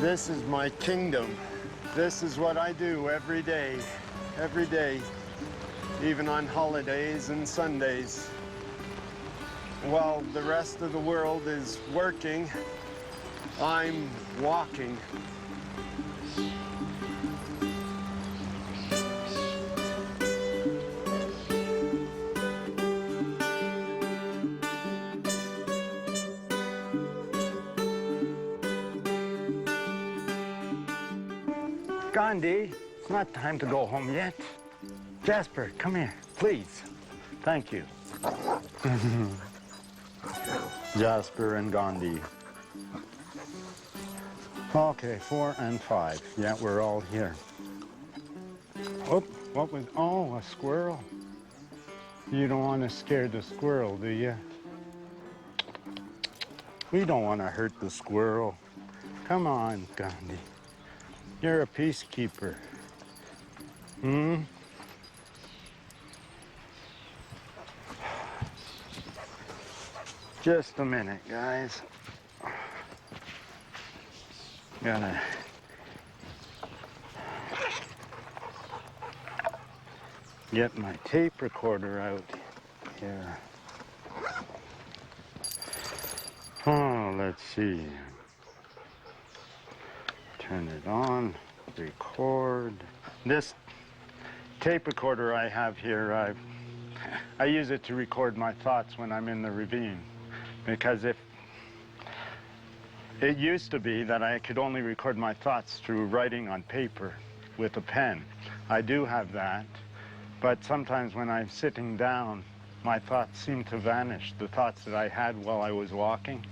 This is my kingdom. This is what I do every day, even on holidays and Sundays. While the rest of the world is working, I'm walking. Gandhi, it's not time to go home yet. Jasper, come here, please. Thank you. Jasper and Gandhi. Okay, 4 and 5. Yeah, we're all here. Oh, what was, oh, a squirrel. You don't want to scare the squirrel, do you? We don't want to hurt the squirrel. Come on, Gandhi. You're a peacekeeper. Just a minute, guys. Gotta get my tape recorder out here. Oh, let's see. Turn it on, record. This tape recorder I have here, I use it to record my thoughts when I'm in the ravine. Because if it used to be that I could only record my thoughts through writing on paper with a pen. I do have that, but sometimes when I'm sitting down, my thoughts seem to vanish, the thoughts that I had while I was walking.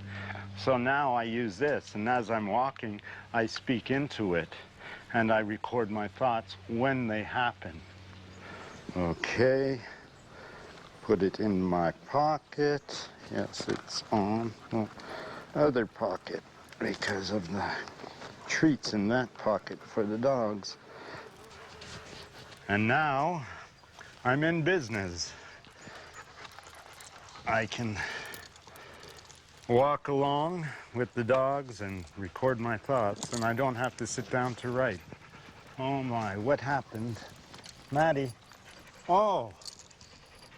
So now I use this, and as I'm walking, I speak into it, and I record my thoughts when they happen. Okay, put it in my pocket. Yes, it's on. Oh, other pocket, because of the treats in that pocket for the dogs. And now, I'm in business. I can walk along with the dogs and record my thoughts, and I don't have to sit down to write. Oh my, what happened? Maddie, oh,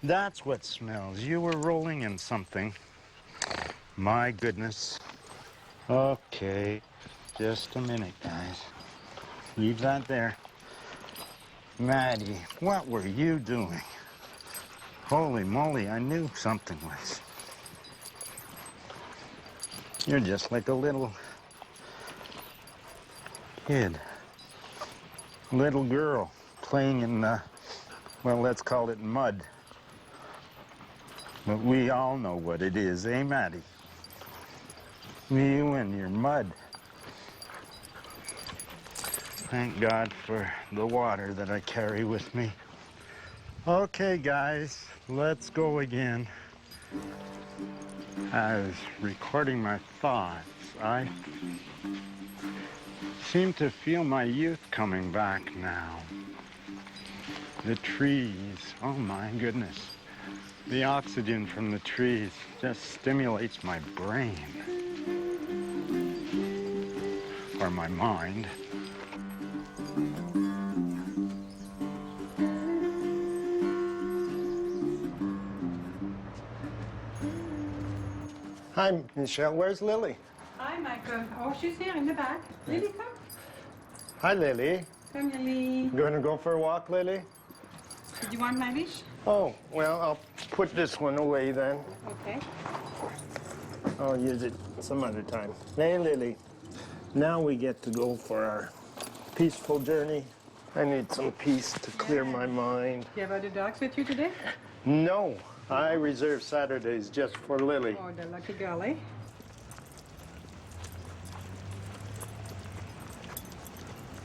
that's what smells. You were rolling in something. My goodness. Okay, just a minute, guys. Leave that there. Maddie, what were you doing? Holy moly, I knew something was. You're just like a little kid, little girl playing in the, well, let's call it mud. But we all know what it is, eh, Maddie? You and your mud. Thank God for the water that I carry with me. Okay, guys, let's go again. I was recording my thoughts. I seem to feel my youth coming back now. The trees, oh my goodness. The oxygen from the trees just stimulates my brain. Or my mind. Hi, Michelle. Where's Lily? Hi, Michael. Oh, she's here in the back. Lily, come. Hi, Lily. Come, Lily. Gonna go for a walk, Lily? Did you want my leash? Oh, well, I'll put this one away then. Okay. I'll use it some other time. Hey, Lily. Now we get to go for our peaceful journey. I need some peace to clear my mind. Do you have other dogs with you today? No, I reserve Saturdays just for Lily. Oh, the lucky girl, eh?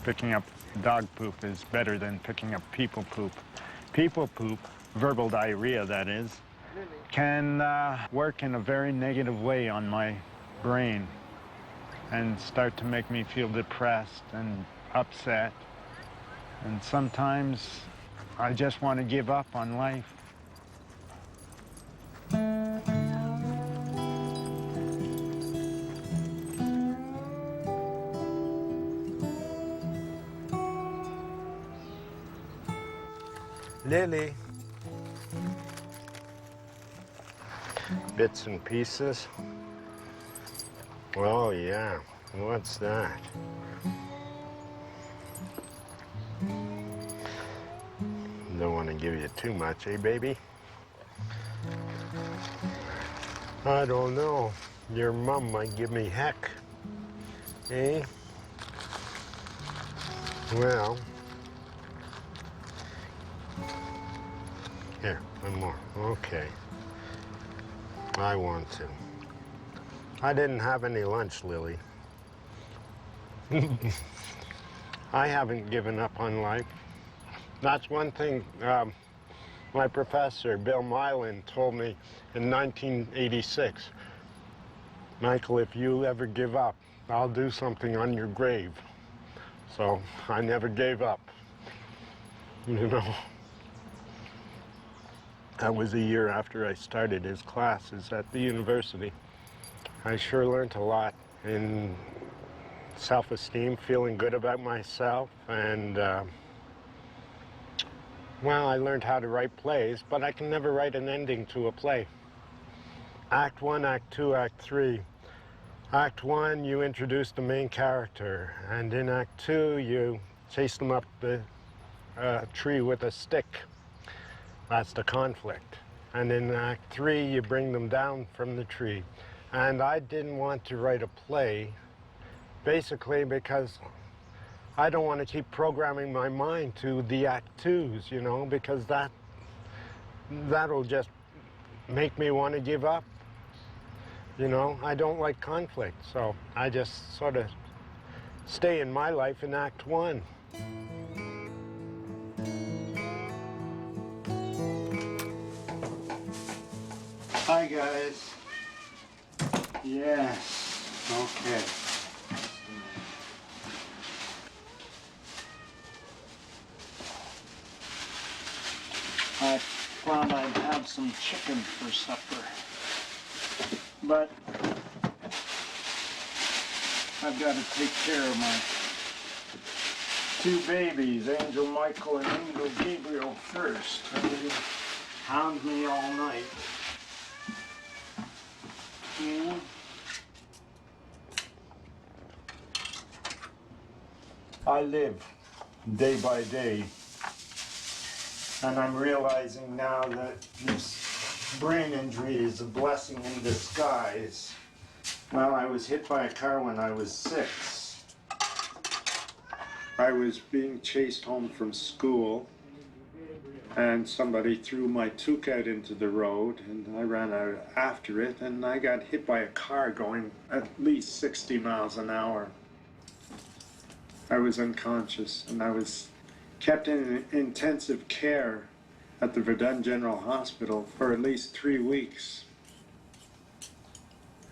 Picking up dog poop is better than picking up people poop. People poop, verbal diarrhea that is, can work in a very negative way on my brain and start to make me feel depressed and upset. And sometimes I just want to give up on life. Lily. Bits and pieces. Oh yeah, what's that? Don't want to give you too much, eh, baby? I don't know. Your mom might give me heck. Eh? Well. Here, one more. Okay. I want to. I didn't have any lunch, Lily. I haven't given up on life. That's one thing my professor, Bill Mylan, told me in 1986. Michael, if you ever give up, I'll do something on your grave. So I never gave up, you know. That was a year after I started his classes at the university. I sure learned a lot in self-esteem, feeling good about myself, and well, I learned how to write plays, but I can never write an ending to a play. Act 1, Act 2, Act 3. Act 1, you introduce the main character, and in Act 2, you chase them up the tree with a stick. That's the conflict. And in Act 3, you bring them down from the tree. And I didn't want to write a play, basically because I don't want to keep programming my mind to the Act 2s, you know, because that'll just make me want to give up. You know, I don't like conflict, so I just sort of stay in my life in Act 1. Hi, guys. Yes, okay. I thought I'd have some chicken for supper, but I've got to take care of my two babies, Angel Michael and Angel Gabriel, first. They hound me all night. I live day by day, and I'm realizing now that this brain injury is a blessing in disguise. Well, I was hit by a car when I was 6. I was being chased home from school, and somebody threw my toque out into the road, and I ran out after it, and I got hit by a car going at least 60 miles an hour. I was unconscious, and I was kept in intensive care at the Verdun General Hospital for at least 3 weeks.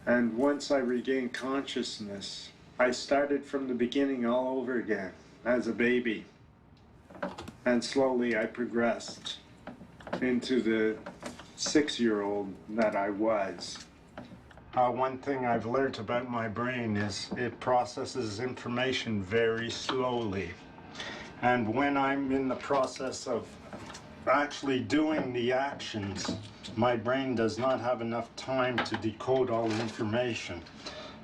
And once I regained consciousness, I started from the beginning all over again as a baby. And slowly I progressed into the 6-year-old that I was. One thing I've learned about my brain is it processes information very slowly. And when I'm in the process of actually doing the actions, my brain does not have enough time to decode all the information.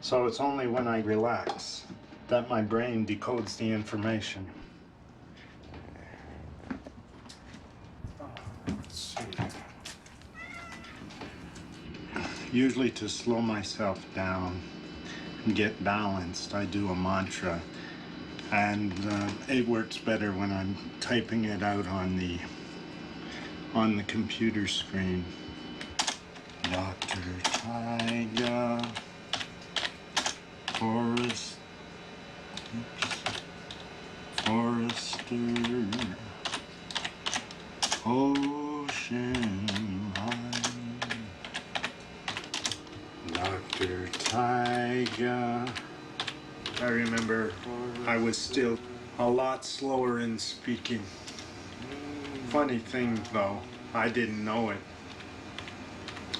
So it's only when I relax that my brain decodes the information. Let's see. Usually to slow myself down and get balanced, I do a mantra. And it works better when I'm typing it out on the computer screen. Dr. Tiger, Forest, Forester, Ocean Line, Dr. Tiger. I remember I was still a lot slower in speaking. Funny thing though, I didn't know it.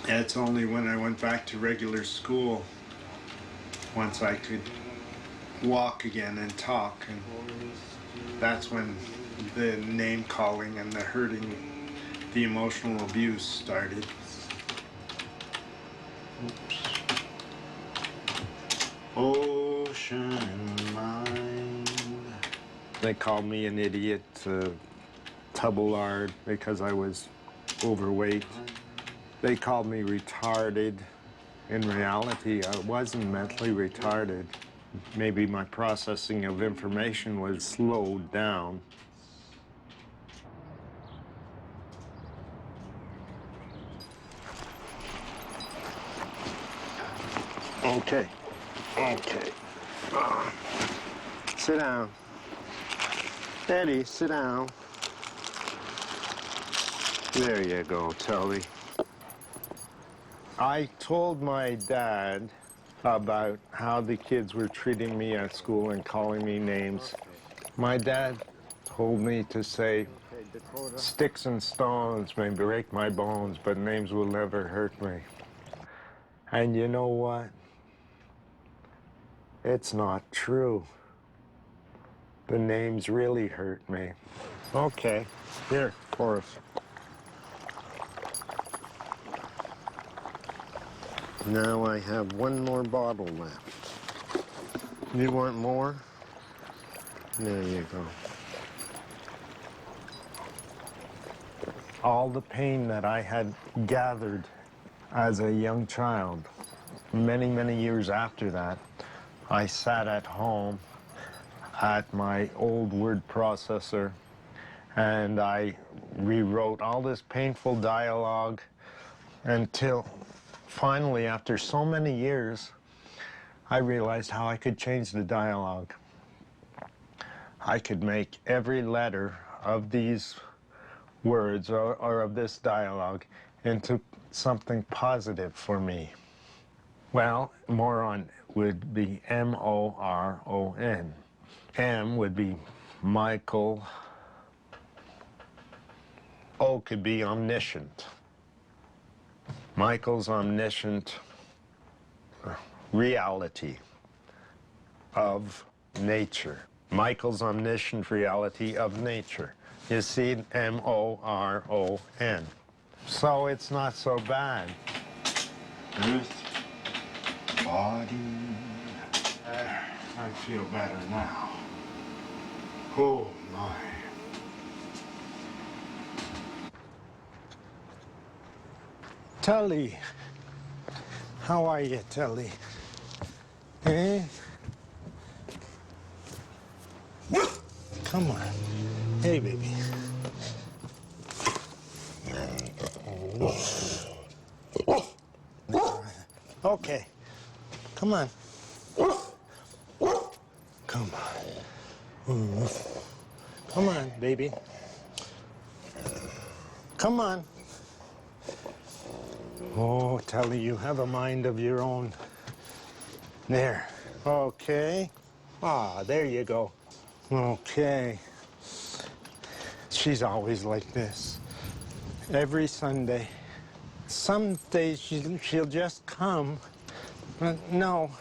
It's only when I went back to regular school, once I could walk again and talk, and that's when the name calling and the hurting, the emotional abuse started. Oops. Ocean mind. They called me an idiot, tubblard, because I was overweight. They called me retarded. In reality, I wasn't mentally retarded. Maybe my processing of information was slowed down. Okay, okay. Sit down. Eddie, sit down. There you go, Tully. I told my dad about how the kids were treating me at school and calling me names. My dad told me to say, sticks and stones may break my bones, but names will never hurt me. And you know what? It's not true. The names really hurt me. Okay, here, Boris. Now I have one more bottle left. You want more? There you go. All the pain that I had gathered as a young child, many, many years after that, I sat at home at my old word processor and I rewrote all this painful dialogue until finally, after so many years, I realized how I could change the dialogue. I could make every letter of these words or of this dialogue into something positive for me. Well, moron would be M-O-R-O-N. M would be Michael. O could be omniscient. Michael's omniscient reality of nature. Michael's omniscient reality of nature. You see, M-O-R-O-N. So it's not so bad. Earth, body. I feel better now. Oh my. Tully. How are you, Tully? Eh? Come on. Hey, baby. Okay. Come on. Come on. Come on, baby. Come on. Oh, Tully, you have a mind of your own. There. Okay. Ah, there you go. Okay. She's always like this. Every Sunday. Some days she'll just come. But no,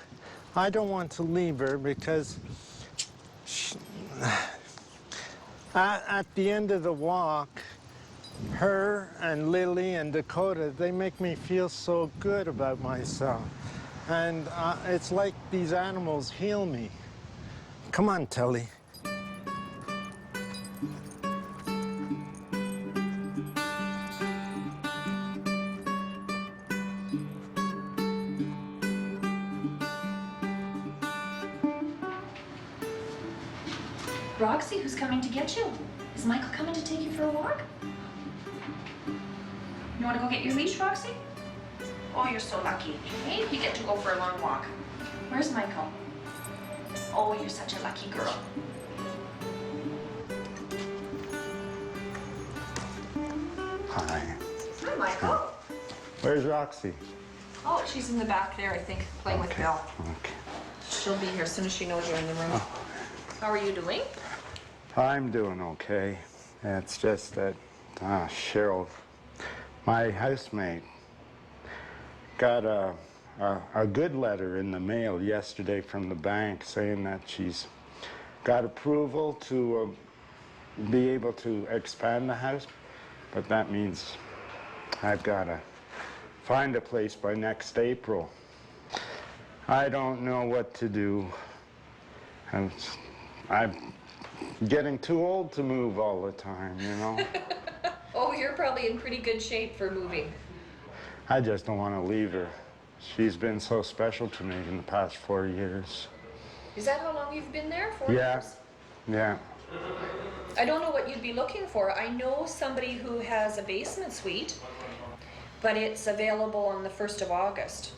I don't want to leave her because at the end of the walk, her and Lily and Dakota, they make me feel so good about myself. And it's like these animals heal me. Come on, Tully. Roxy, who's coming to get you? Is Michael coming to take you for a walk? You want to go get your leash, Roxy? Oh, you're so lucky. Hey, you get to go for a long walk. Where's Michael? Oh, you're such a lucky girl. Hi. Hi, Michael. Where's Roxy? Oh, she's in the back there, I think, playing with Bill. Okay. She'll be here as soon as she knows you're in the room. Oh. How are you doing? I'm doing okay. It's just that Cheryl, my housemate, got a good letter in the mail yesterday from the bank saying that she's got approval to be able to expand the house, but that means I've got to find a place by next April. I don't know what to do. I'm getting too old to move all the time, you know? Oh, you're probably in pretty good shape for moving. I just don't want to leave her. She's been so special to me in the past 4 years. Is that how long you've been there? 4 Yeah, years? yeah. I don't know what you'd be looking for. I know somebody who has a basement suite, but it's available on the 1st of August.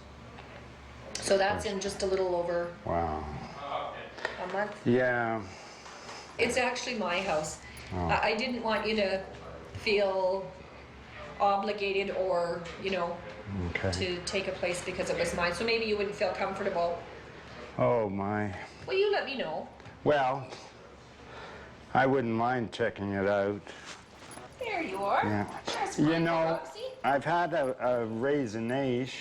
So that's in just a little over Wow. a month. Yeah. It's actually my house. Oh. I didn't want you to feel obligated or, you know, Okay. to take a place because it was mine. So maybe you wouldn't feel comfortable. Oh, my. Well, you let me know. Well, I wouldn't mind checking it out. There you are. Yeah. That's You fine, know, Rosie. I've had a raisinage.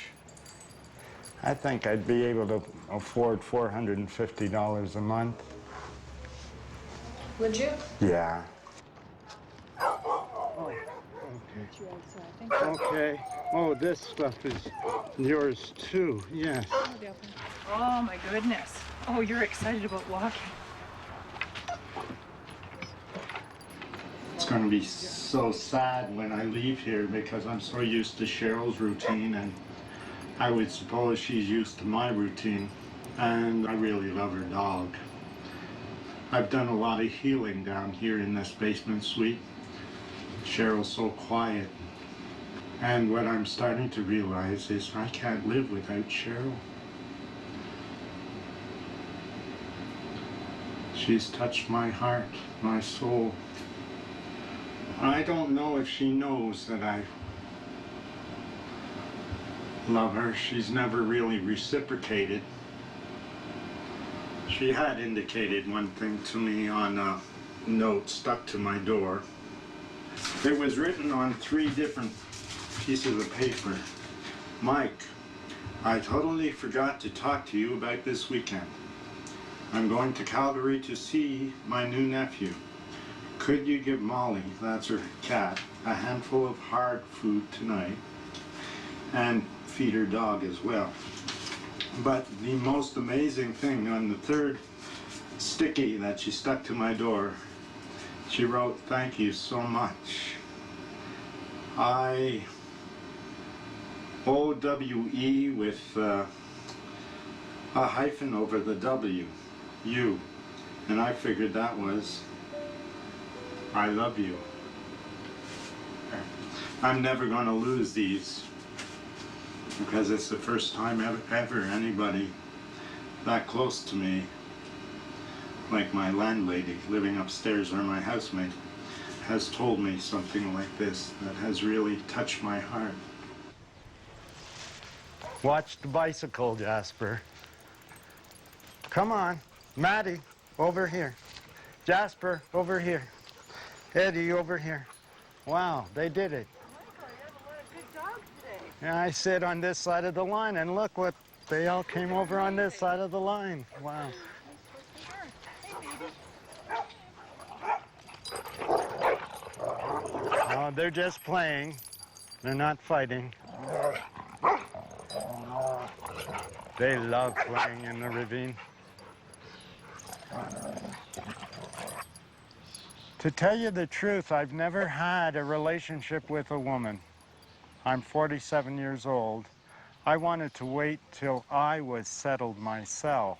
I think I'd be able to afford $450 a month. Would you? Yeah. Okay. Oh, this stuff is yours too. Yes. Oh my goodness. Oh, you're excited about walking. It's going to be so sad when I leave here because I'm so used to Cheryl's routine, and I would suppose she's used to my routine, and I really love her dog. I've done a lot of healing down here in this basement suite. Cheryl's so quiet, and what I'm starting to realize is I can't live without Cheryl. She's touched my heart, my soul. I don't know if she knows that I love her. She's never really reciprocated. She had indicated one thing to me on a note stuck to my door. It was written on 3 different pieces of paper. Mike, I totally forgot to talk to you about this weekend. I'm going to Calgary to see my new nephew. Could you give Molly, that's her cat, a handful of hard food tonight and feed her dog as well? But the most amazing thing, on the 3rd sticky that she stuck to my door, she wrote, "Thank you so much." OWE with a hyphen over the W, you. And I figured that was, I love you. I'm never going to lose these because it's the first time ever anybody that close to me, like my landlady living upstairs or my housemate, has told me something like this that has really touched my heart. Watch the bicycle, Jasper. Come on, Maddie, over here. Jasper, over here. Eddie, over here. Wow, they did it. Michael, you have a lot of good dogs today. Yeah, I sit on this side of the line, and look what, they all came over on this side of the line. Wow. Oh, they're just playing. They're not fighting. They love playing in the ravine. To tell you the truth, I've never had a relationship with a woman. I'm 47 years old. I wanted to wait till I was settled myself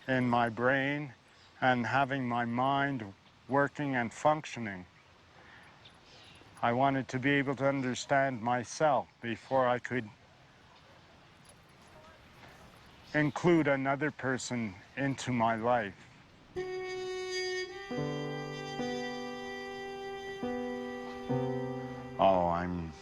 in my brain and having my mind working and functioning. I wanted to be able to understand myself before I could include another person into my life. Oh, I'm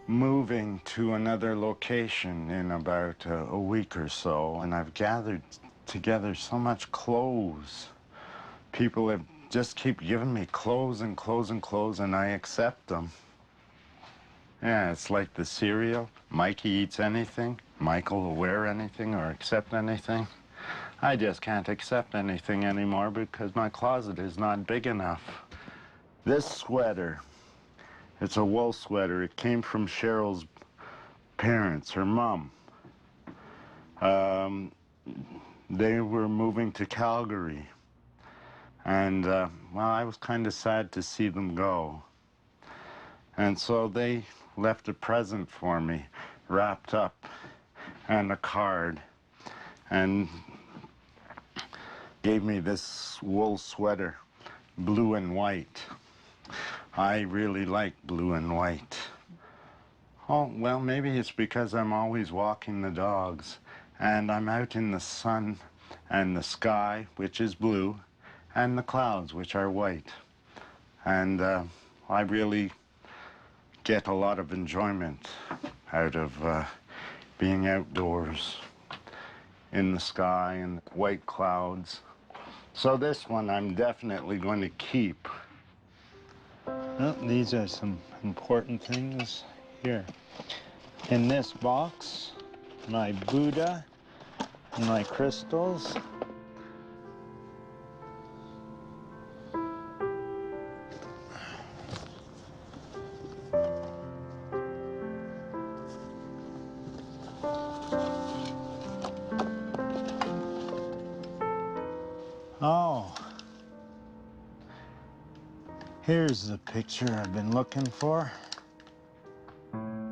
moving to another location in about a week or so, and I've gathered together so much clothes. People have just keep giving me clothes and clothes and clothes, and I accept them. Yeah, it's like the cereal. Mikey eats anything. Michael will wear anything or accept anything. I just can't accept anything anymore because my closet is not big enough. This sweater, it's a wool sweater. It came from Cheryl's parents, her mom. They were moving to Calgary. And, well, I was kind of sad to see them go. And so they left a present for me, wrapped up, and a card, and gave me this wool sweater, blue and white. I really like blue and white. Oh, well, maybe it's because I'm always walking the dogs, and I'm out in the sun and the sky, which is blue, and the clouds, which are white. And I really get a lot of enjoyment out of being outdoors in the sky and white clouds. So this one I'm definitely going to keep. Well, these are some important things here. In this box, my Buddha, my crystals. Oh, here's the picture I've been looking for.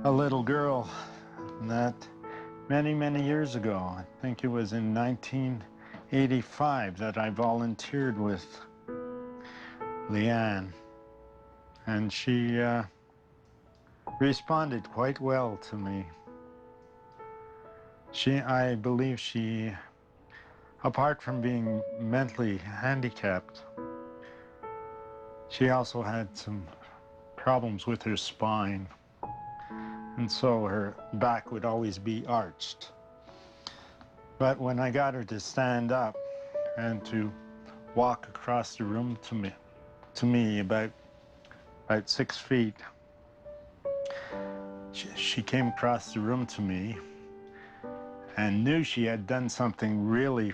A little girl that many, many years ago, I think it was in 1985, that I volunteered with Leanne. And she responded quite well to me. I believe she, apart from being mentally handicapped, she also had some problems with her spine. And so her back would always be arched. But when I got her to stand up and to walk across the room to me about 6 feet, she came across the room to me and knew she had done something really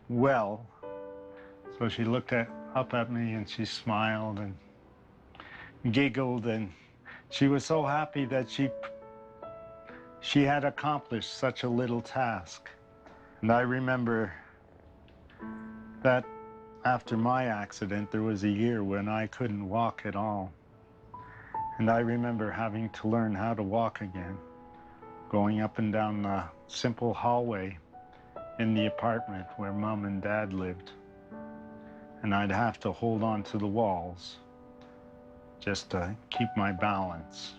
well. So she looked up at me and she smiled and giggled, and she was so happy that she had accomplished such a little task. And I remember that after my accident, there was a year when I couldn't walk at all. And I remember having to learn how to walk again, going up and down the simple hallway in the apartment where Mom and Dad lived. And I'd have to hold on to the walls just to keep my balance.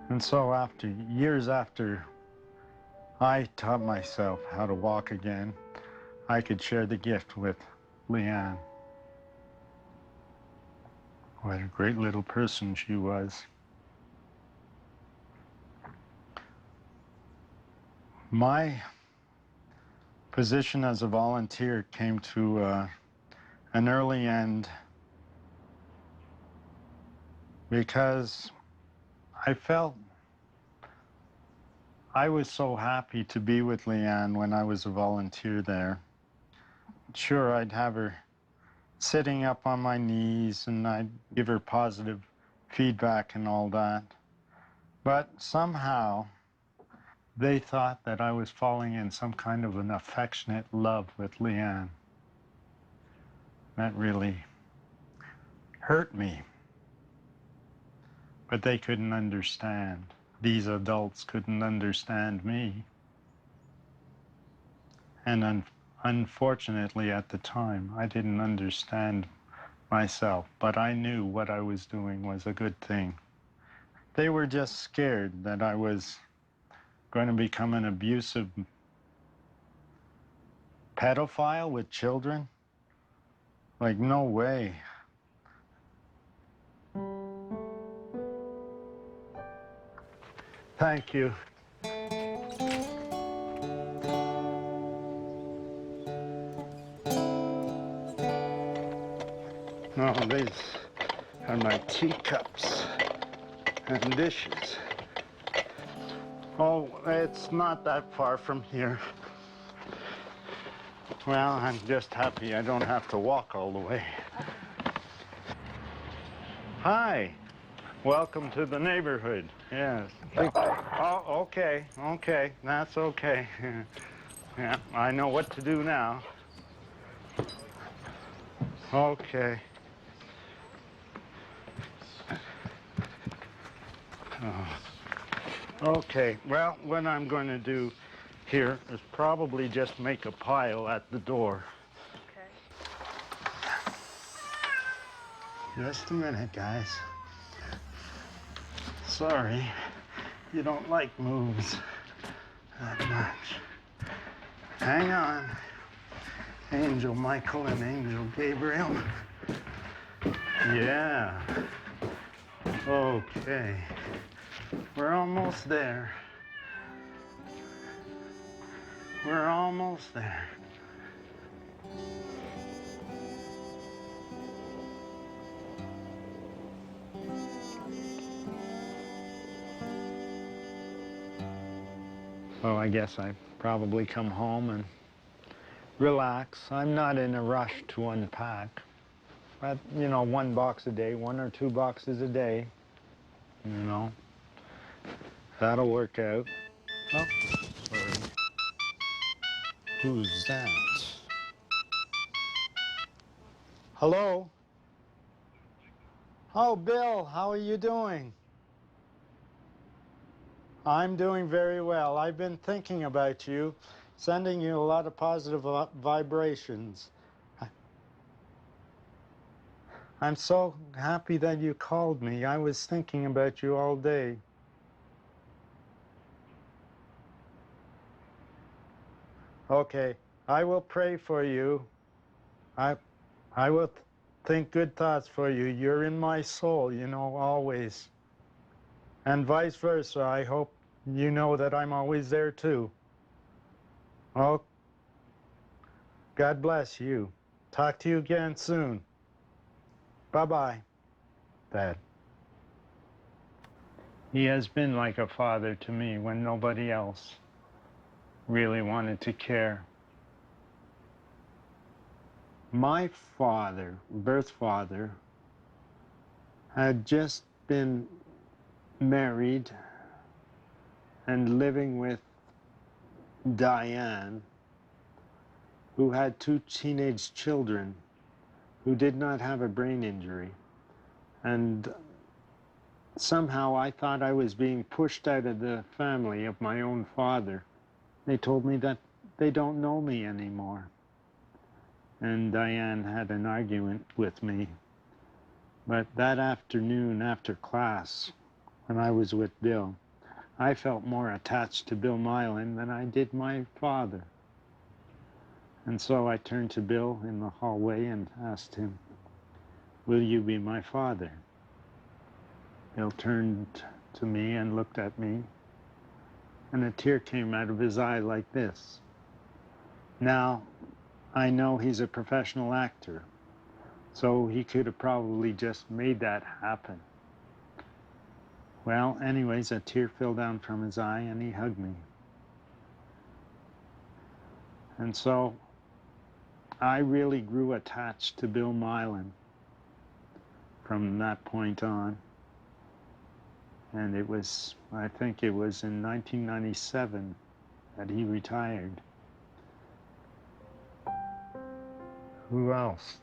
And so years after I taught myself how to walk again, I could share the gift with Leanne. What a great little person she was. My position as a volunteer came to an early end because I felt I was so happy to be with Leanne when I was a volunteer there. Sure, I'd have her sitting up on my knees and I'd give her positive feedback and all that. But somehow they thought that I was falling in some kind of an affectionate love with Leanne. That really hurt me. But they couldn't understand. These adults couldn't understand me. And unfortunately, at the time, I didn't understand myself, but I knew what I was doing was a good thing. They were just scared that I was going to become an abusive pedophile with children. Like, no way. Thank you. Oh, these are my teacups and dishes. Oh, it's not that far from here. Well, I'm just happy I don't have to walk all the way. Hi. Welcome to the neighborhood. Yes. Oh, okay. Okay. That's okay. Yeah, I know what to do now. Okay. Okay. Well, what I'm going to do here is probably just make a pile at the door. Just a minute, guys. Sorry, you don't like moves that much. Hang on. Angel Michael and Angel Gabriel. Yeah. Okay. We're almost there. We're almost there. So I guess I probably come home and relax. I'm not in a rush to unpack. But, you know, 1 box a day, 1 or 2 boxes a day, you know, that'll work out. Oh, sorry. Who's that? Hello? Oh, Bill, how are you doing? I'm doing very well. I've been thinking about you, sending you a lot of positive vibrations. I'm so happy that you called me. I was thinking about you all day. Okay, I will pray for you. I will think good thoughts for you. You're in my soul, you know, always. And vice versa. I hope you know that I'm always there too. Oh, God bless you. Talk to you again soon. Bye-bye, Dad. He has been like a father to me when nobody else really wanted to care. My father, birth father, had just been married and living with Diane, who had 2 teenage children who did not have a brain injury. And somehow I thought I was being pushed out of the family of my own father. They told me that they don't know me anymore. And Diane had an argument with me. But that afternoon after class, when I was with Bill, I felt more attached to Bill Mylan than I did my father. And so I turned to Bill in the hallway and asked him, "Will you be my father?" Bill turned to me and looked at me, and a tear came out of his eye like this. Now, I know he's a professional actor, so he could have probably just made that happen. Well, anyways, a tear fell down from his eye and he hugged me. And so I really grew attached to Bill Mylan from that point on. And it was, I think it was in 1997 that he retired. Who else?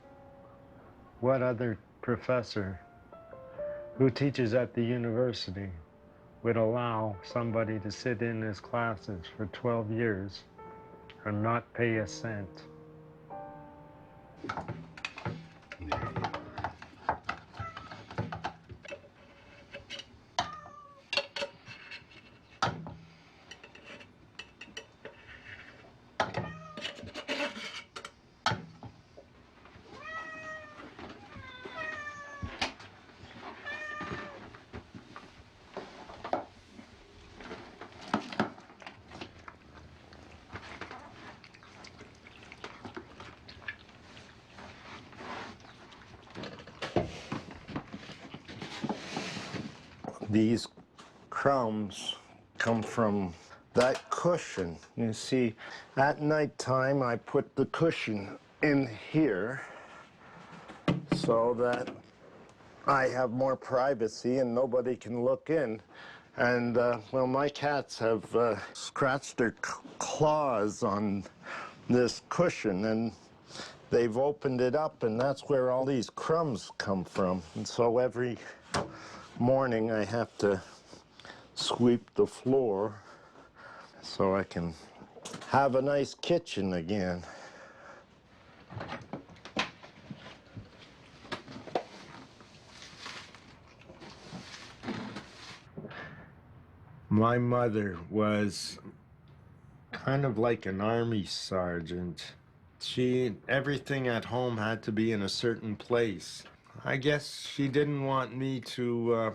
What other professor who teaches at the university would allow somebody to sit in his classes for 12 years and not pay a cent? These crumbs come from that cushion. You see, at nighttime I put the cushion in here so that I have more privacy and nobody can look in. And, well, my cats have scratched their claws on this cushion, and they've opened it up, and that's where all these crumbs come from. And so every morning I have to sweep the floor so I can have a nice kitchen again. My mother was kind of like an army sergeant. Everything at home had to be in a certain place. I guess she didn't want me to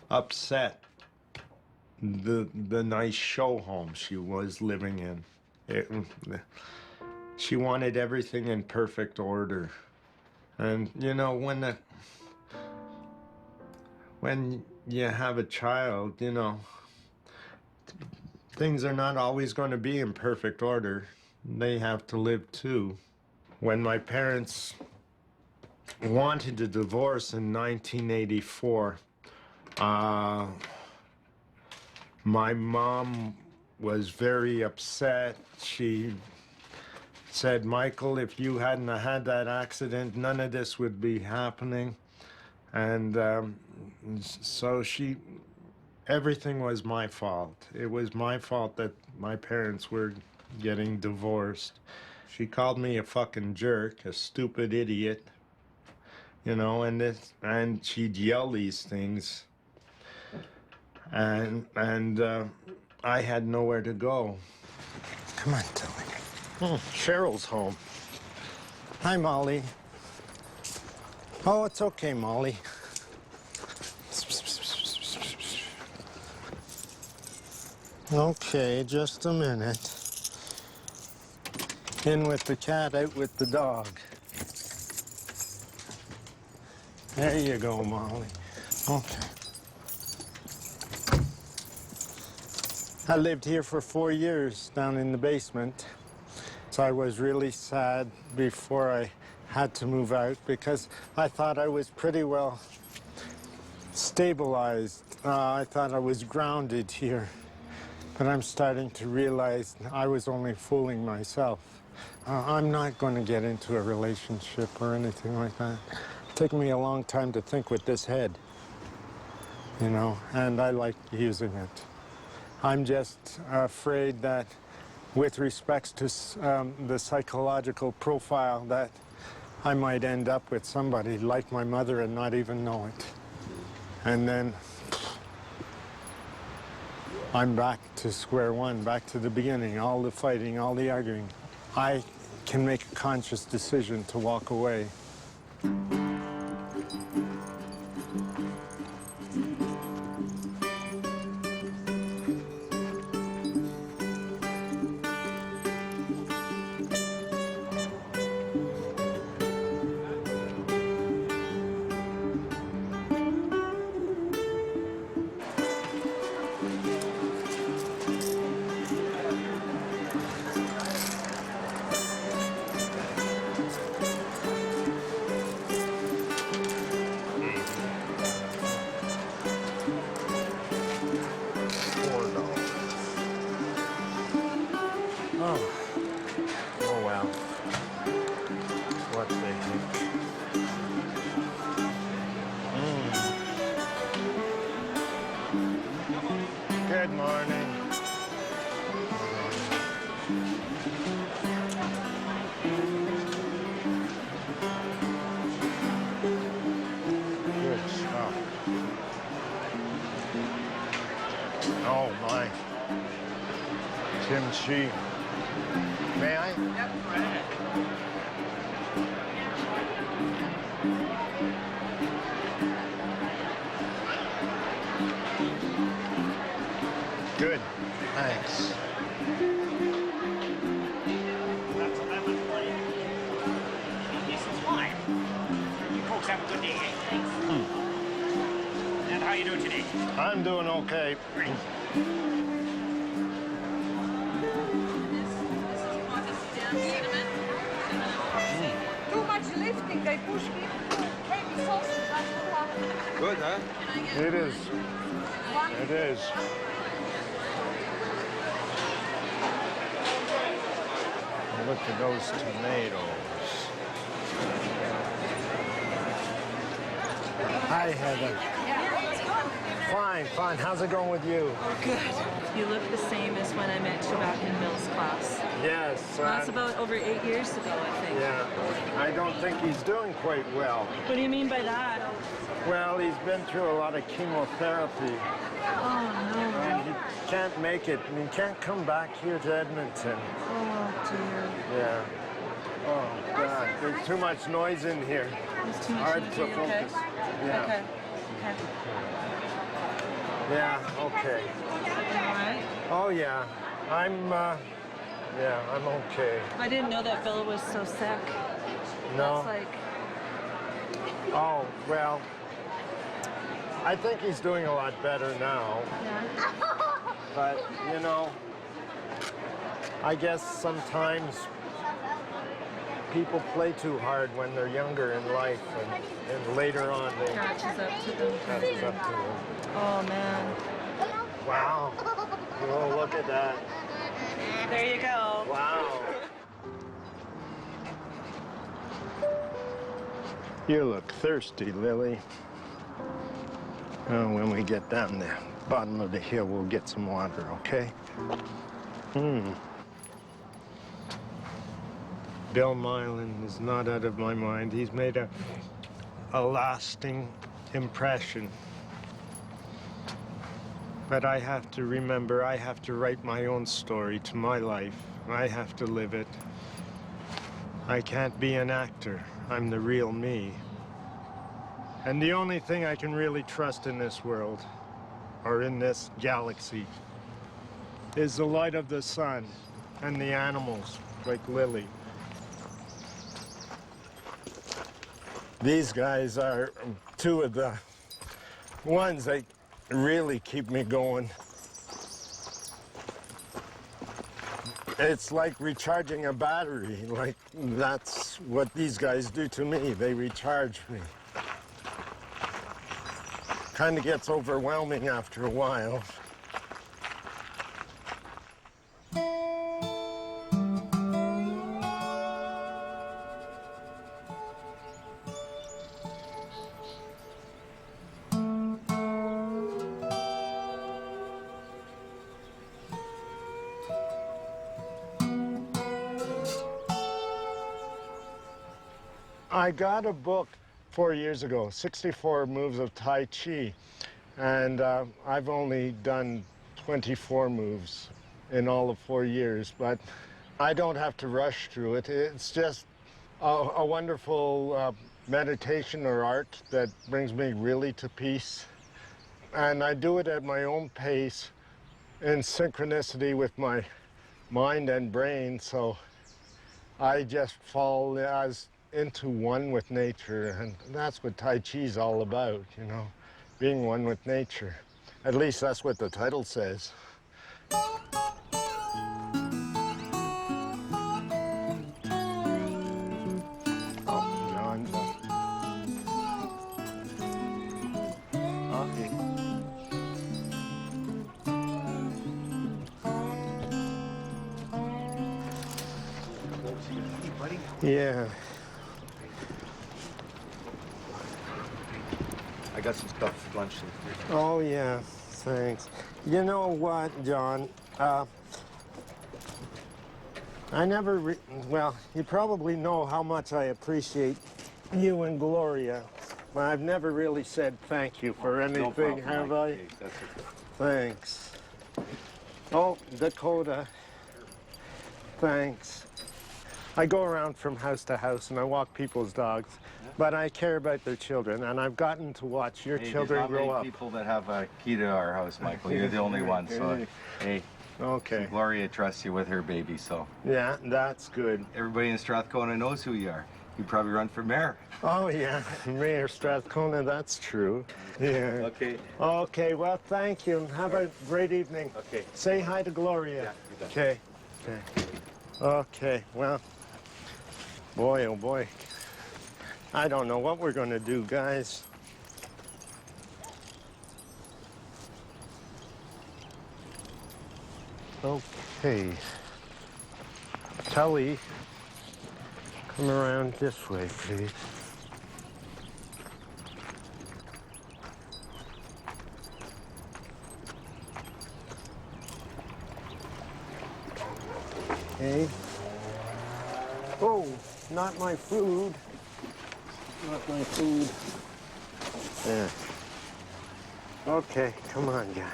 upset the nice show home she was living in. She wanted everything in perfect order. And you know, when you have a child, you know, things are not always going to be in perfect order. They have to live too. When my parents wanted a divorce in 1984, my mom was very upset. She said, Michael, if you hadn't had that accident, none of this would be happening. And so everything was my fault. It was my fault that my parents were getting divorced. She called me a fucking jerk, a stupid idiot, you know, and she'd yell these things. And I had nowhere to go. Come on, Tilly. Cheryl's home. Hi, Molly. Oh, it's okay, Molly. Okay, just a minute. In with the cat, out with the dog. There you go, Molly. Okay. I lived here for 4 years down in the basement. So I was really sad before I had to move out because I thought I was pretty well stabilized. I thought I was grounded here. But I'm starting to realize I was only fooling myself. I'm not going to get into a relationship or anything like that. It's taken me a long time to think with this head, you know, and I like using it. I'm just afraid that with respects to the psychological profile that I might end up with somebody like my mother and not even know it. And then I'm back to square one, back to the beginning, all the fighting, all the arguing. I can make a conscious decision to walk away. Oh well. What the heck? Good morning. Good stuff. Oh my. Kimchi. May I? Yep, right. Good. Thanks. That's a lemon for you. This is wine. You folks have a good day, eh? Thanks. And how you doing today? I'm doing okay. Great. Too much lifting, they push me. Maybe sausage. Good, huh? It is. It is. Look at those tomatoes. Hi, Heather. Fine, fine. How's it going with you? Oh, good. You look the same as when I met you back in Bill's class. Yes. That's about over 8 years ago, I think. Yeah. I don't think he's doing quite well. What do you mean by that? Well, he's been through a lot of chemotherapy. Oh, no. And he can't make it. And he can't come back here to Edmonton. Oh, dear. Yeah. Oh, God. There's too much noise in here. There's too much Hard noise. to Are you okay? focus. Yeah. Okay. Okay. Yeah, okay. All right. Oh, yeah. I'm okay. I didn't know that Bill was so sick. No. That's like, Oh, well, I think he's doing a lot better now. yeah. But, you know, I guess sometimes people play too hard when they're younger in life, and later on they Catches up to them. catches up to them. Oh, man. Wow. Oh, look at that. There you go. Wow. You look thirsty, Lily. Oh, when we get down the bottom of the hill, we'll get some water, okay? Bill Mylan is not out of my mind. He's made a lasting impression. But I have to remember, I have to write my own story to my life. I have to live it. I can't be an actor. I'm the real me. And the only thing I can really trust in this world, or in this galaxy, is the light of the sun and the animals, like Lily. These guys are two of the ones that really keep me going. It's like recharging a battery. Like, that's what these guys do to me. They recharge me. Kind of gets overwhelming after a while. I got a book 4 years ago, 64 moves of Tai Chi, and I've only done 24 moves in all of 4 years, but I don't have to rush through it. It's just a wonderful meditation or art that brings me really to peace, and I do it at my own pace in synchronicity with my mind and brain, so I just fall into one with nature, and that's what Tai Chi's all about, you know, being one with nature. At least that's what the title says. Oh, John. Okay. Yeah. I got some stuff for lunch. Oh, yeah, thanks. You know what, John? Well, you probably know how much I appreciate you and Gloria, but I've never really said thank you for anything, have I? Okay, that's okay. Thanks. Oh, Dakota, thanks. I go around from house to house and I walk people's dogs, but I care about their children, and I've gotten to watch your children grow up. There's not many people that have a key to our house, Michael. You're the only one, so hey. Okay. Gloria trusts you with her baby, so. Yeah, that's good. Everybody in Strathcona knows who you are. You probably run for mayor. Oh, yeah, Mayor Strathcona, that's true. Yeah. Okay. Okay, well, thank you, and have a great evening. Okay. Say hi to Gloria. Yeah, you bet. Okay. Okay, well, boy, oh boy. I don't know what we're going to do, guys. Okay. Tully, come around this way, please. Okay. Oh, not my food. Not my food. There. Okay, come on, guys.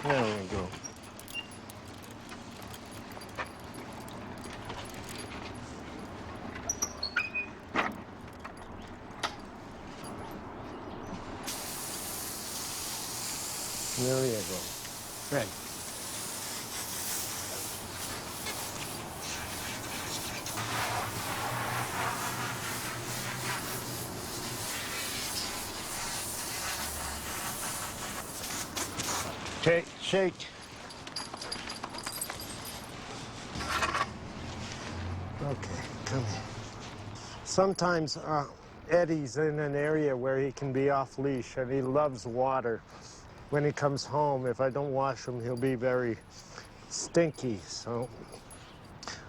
There we go. There you go. Good. Okay, shake. Okay, come here. Sometimes Eddie's in an area where he can be off leash and he loves water. When he comes home, if I don't wash him, he'll be very stinky. So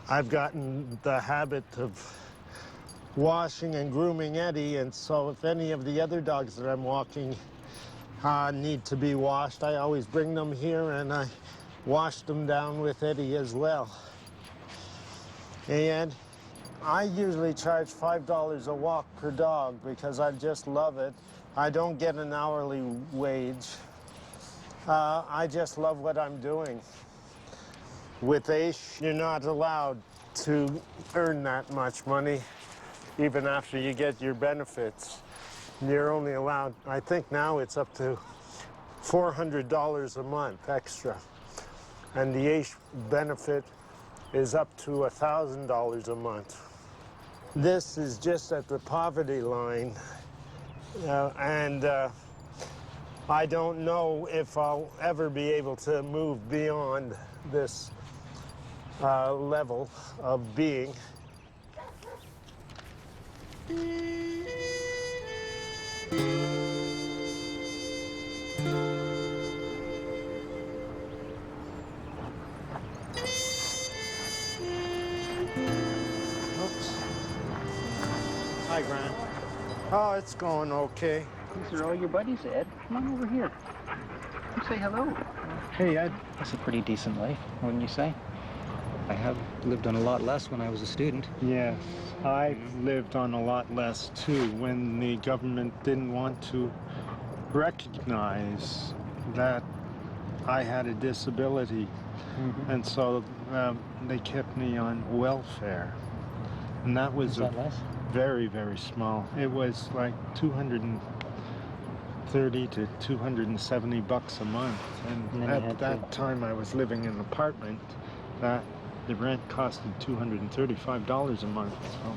I've gotten the habit of washing and grooming Eddie, and so if any of the other dogs that I'm walking need to be washed, I always bring them here and I wash them down with Eddie as well. And I usually charge $5 a walk per dog because I just love it. I don't get an hourly wage. I just love what I'm doing. With AISH, you're not allowed to earn that much money, even after you get your benefits. You're only allowed, I think now it's up to $400 a month extra. And the AISH benefit is up to $1,000 a month. This is just at the poverty line. I don't know if I'll ever be able to move beyond this level of being. Oops. Hi, Grant. Oh, it's going okay. These are all your buddies, Ed. Come on over here. Come say hello. Hey, Ed. That's a pretty decent life, wouldn't you say? I have lived on a lot less when I was a student. Yes, I've lived on a lot less too when the government didn't want to recognize that I had a disability. And so they kept me on welfare. And that was less? very, very small. It was like $230 to $270 a month. And at that time I was living in an apartment that the rent costed $235 a month. So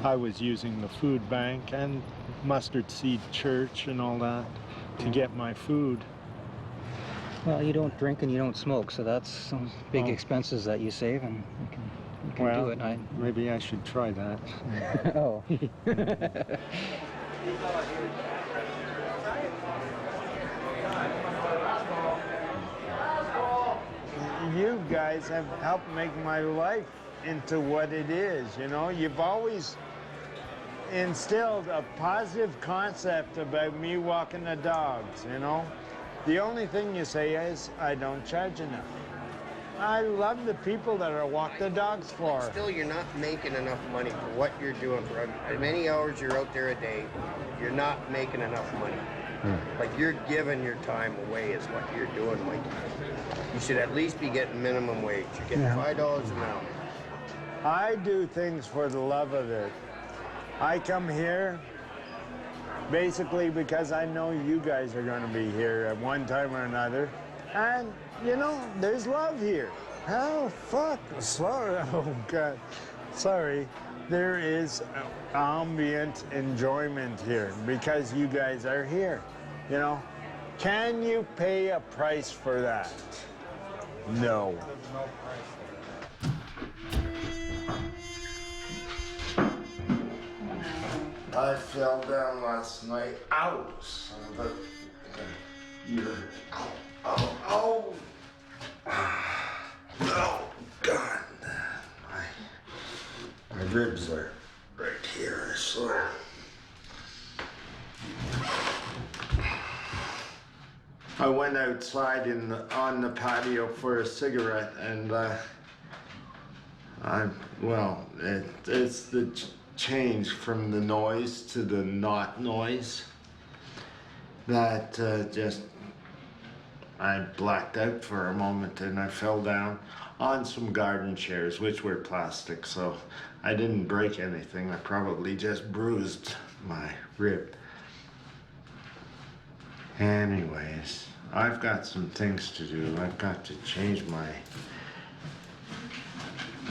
I was using the food bank and Mustard Seed Church and all that to get my food. Well, you don't drink and you don't smoke, so that's some big expenses that you save, and you can do it. Maybe I should try that. Oh. You guys have helped make my life into what it is, you know? You've always instilled a positive concept about me walking the dogs, you know? The only thing you say is, I don't charge enough. I love the people that I walk the dogs for. Still, you're not making enough money for what you're doing. For as many hours you're out there a day, you're not making enough money. Like, you're giving your time away is what you're doing, Mike. You should at least be getting minimum wage. You're getting $5 an hour. I do things for the love of it. I come here basically because I know you guys are going to be here at one time or another. And, you know, there's love here. Oh, fuck. Slow. Oh, God. Sorry. There is ambient enjoyment here because you guys are here, you know? Can you pay a price for that? No. I fell down last night. Ow! Son of a... Ow! Oh, God. My ribs are right here, so... I went outside on the patio for a cigarette, and it's the change from the noise to the not noise that I blacked out for a moment, and I fell down on some garden chairs, which were plastic, so I didn't break anything. I probably just bruised my rib. Anyways, I've got some things to do. I've got to change my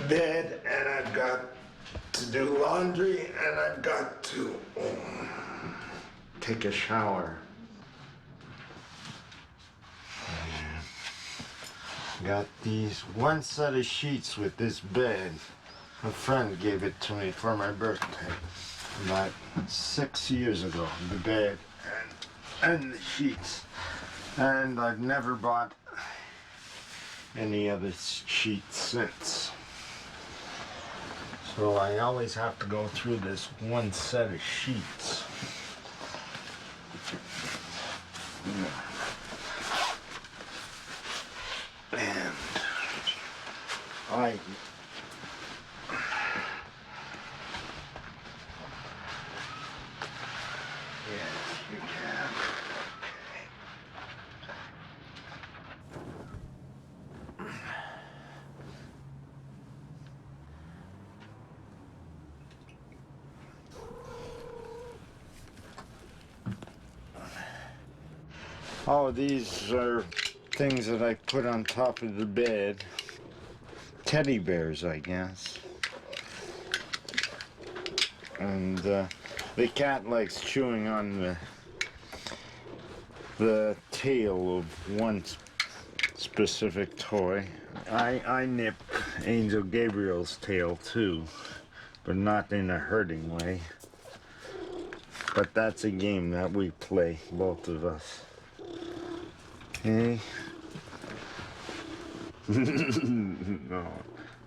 bed, and I've got to do laundry, and I've got to take a shower. Got these one set of sheets with this bed. A friend gave it to me for my birthday about 6 years ago. The bed and the sheets. And I've never bought any other sheets since. So I always have to go through this one set of sheets. And yes, you can. Oh, these are things that I put on top of the bed. Teddy bears, I guess. And the cat likes chewing on the tail of one specific toy. I nip Angel Gabriel's tail too, but not in a hurting way. But that's a game that we play, both of us. Okay?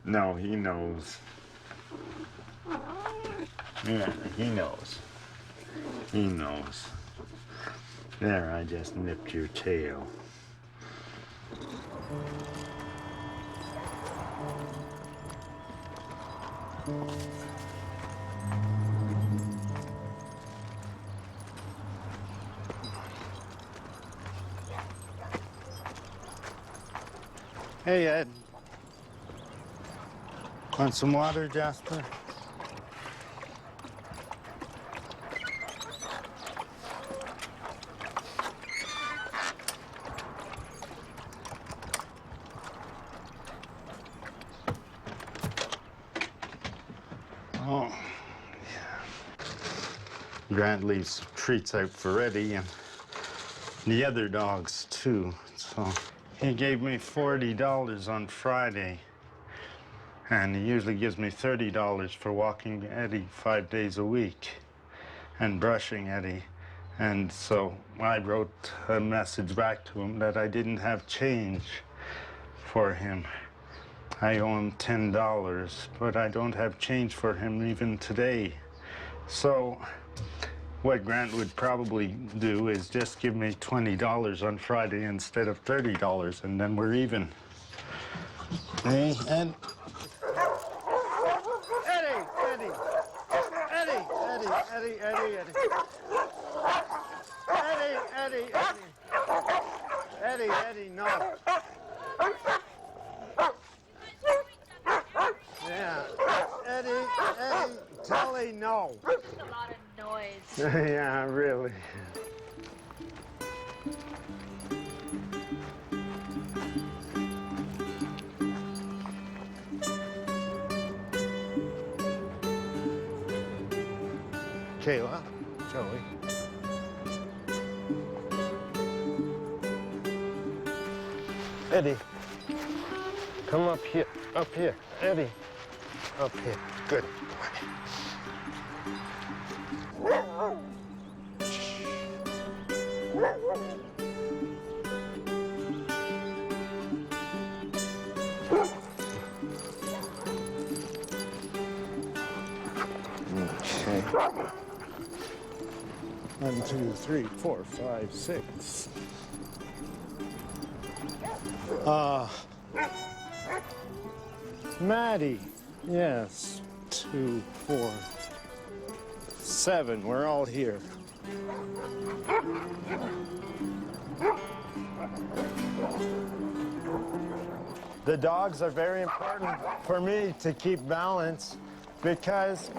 No, he knows. Yeah, he knows. He knows. There, I just nipped your tail. Hey, Ed. Want some water, Jasper? Oh, yeah. Grant leaves treats out for Eddie and the other dogs, too, so... He gave me $40 on Friday, and he usually gives me $30 for walking Eddie 5 days a week and brushing Eddie. And so I wrote a message back to him that I didn't have change for him. I owe him $10, but I don't have change for him even today. So what Grant would probably do is just give me $20 on Friday instead of $30, and then we're even. Hey, and... Eddie, no. Yeah, Eddie, Telly, no. That's a lot of noise. Yeah, really. Kayla, Joey. Eddie, come up here, Eddie, up here, good. Okay. 1, 2, 3, 4, 5, 6. Maddie, yes, 2, 4, 7, we're all here. The dogs are very important for me to keep balance because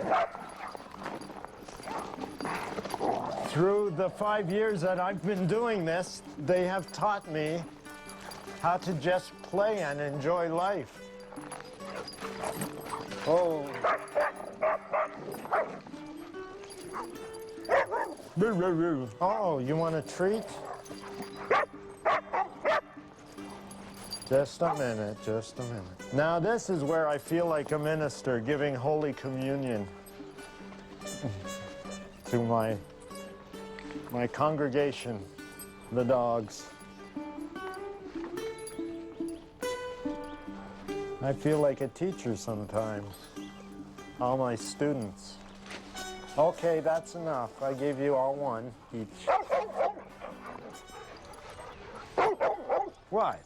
through the 5 years that I've been doing this, they have taught me how to just play and enjoy life. Oh. Oh, you want a treat? Just a minute, just a minute. Now this is where I feel like a minister giving Holy Communion to my congregation, the dogs. I feel like a teacher sometimes. All my students. Okay, that's enough. I gave you all one each. What?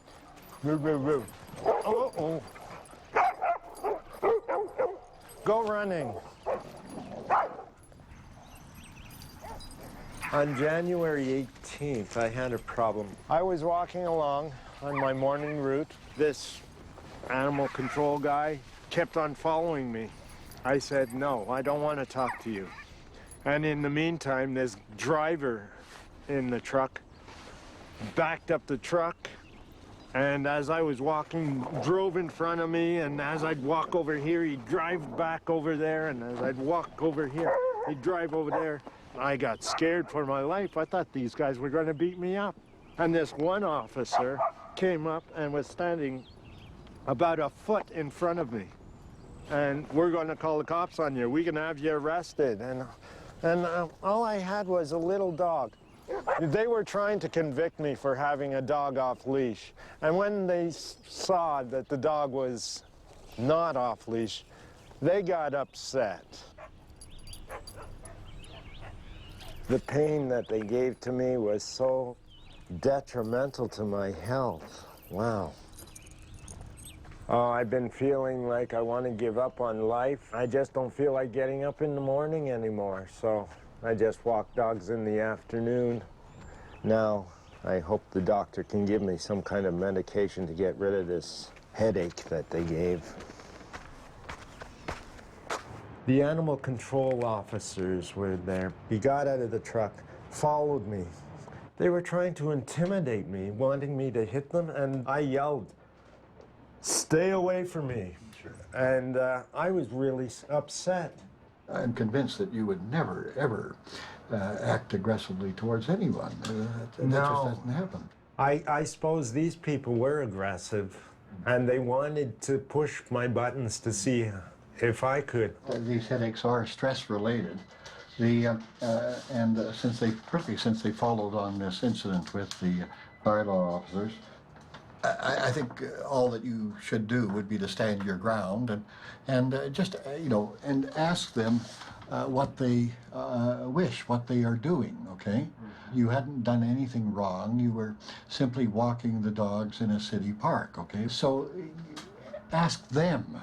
Uh-oh. Go running. On January 18th, I had a problem. I was walking along on my morning route. This animal control guy kept on following me. I said, no, I don't want to talk to you. And in the meantime, this driver in the truck backed up the truck, and as I was walking, drove in front of me, and as I'd walk over here, he'd drive back over there, and as I'd walk over here, he'd drive over there. I got scared for my life. I thought these guys were going to beat me up. And this one officer came up and was standing about a foot in front of me. And we're going to call the cops on you. We can have you arrested. And all I had was a little dog. They were trying to convict me for having a dog off leash. And when they saw that the dog was not off leash, they got upset. The pain that they gave to me was so detrimental to my health. Wow. Oh, I've been feeling like I want to give up on life. I just don't feel like getting up in the morning anymore, so I just walk dogs in the afternoon. Now, I hope the doctor can give me some kind of medication to get rid of this headache that they gave. The animal control officers were there. He got out of the truck, followed me. They were trying to intimidate me, wanting me to hit them, and I yelled, "Stay away from me." Sure. And I was really upset. I'm convinced that you would never, ever act aggressively towards anyone. That just doesn't happen. I suppose these people were aggressive, and they wanted to push my buttons to see if I could. These headaches are stress-related. Since they followed on this incident with the bylaw officers, I think all that you should do would be to stand your ground and just and ask them what they wish, what they are doing. Okay, you hadn't done anything wrong. You were simply walking the dogs in a city park. Okay, so ask them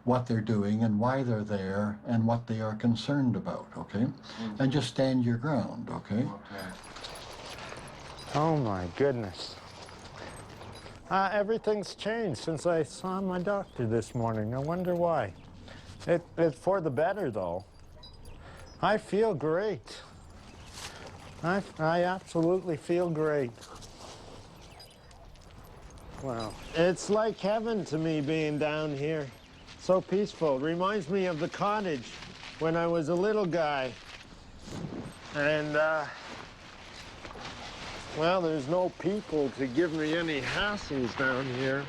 what they're doing and why they're there and what they are concerned about. Okay, and just stand your ground. Okay. Oh my goodness. Everything's changed since I saw my doctor this morning. I wonder why. It's for the better, though. I feel great. I absolutely feel great. Wow. It's like heaven to me being down here. So peaceful. Reminds me of the cottage when I was a little guy And, well, there's no people to give me any hassles down here,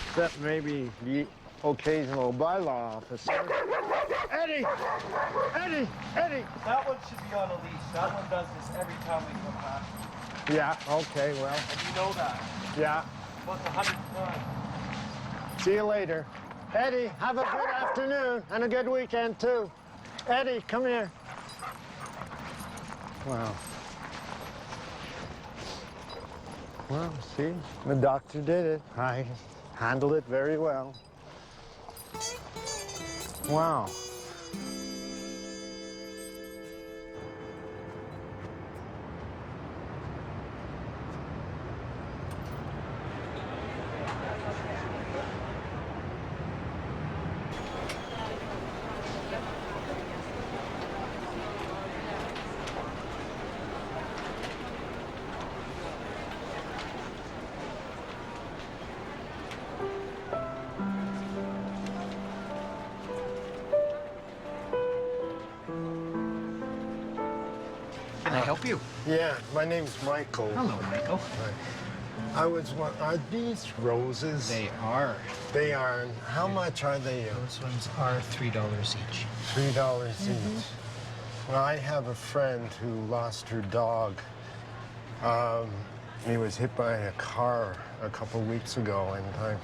except maybe the occasional bylaw officer. Eddie! Eddie! Eddie! That one should be on a leash. That one does this every time we come past. Yeah, okay, well, And you know that. yeah. What's 100 times? See you later. Eddie, have a good afternoon and a good weekend, too. Eddie, come here. Wow. Well, see, the doctor did it. I handled it very well. Wow. Can I help you? Yeah, my name's Michael. Hello, Michael. I was are these roses? They are. They are. And how much are they? Those ones are $3 each. $3 each. Well, I have a friend who lost her dog. He was hit by a car a couple weeks ago, and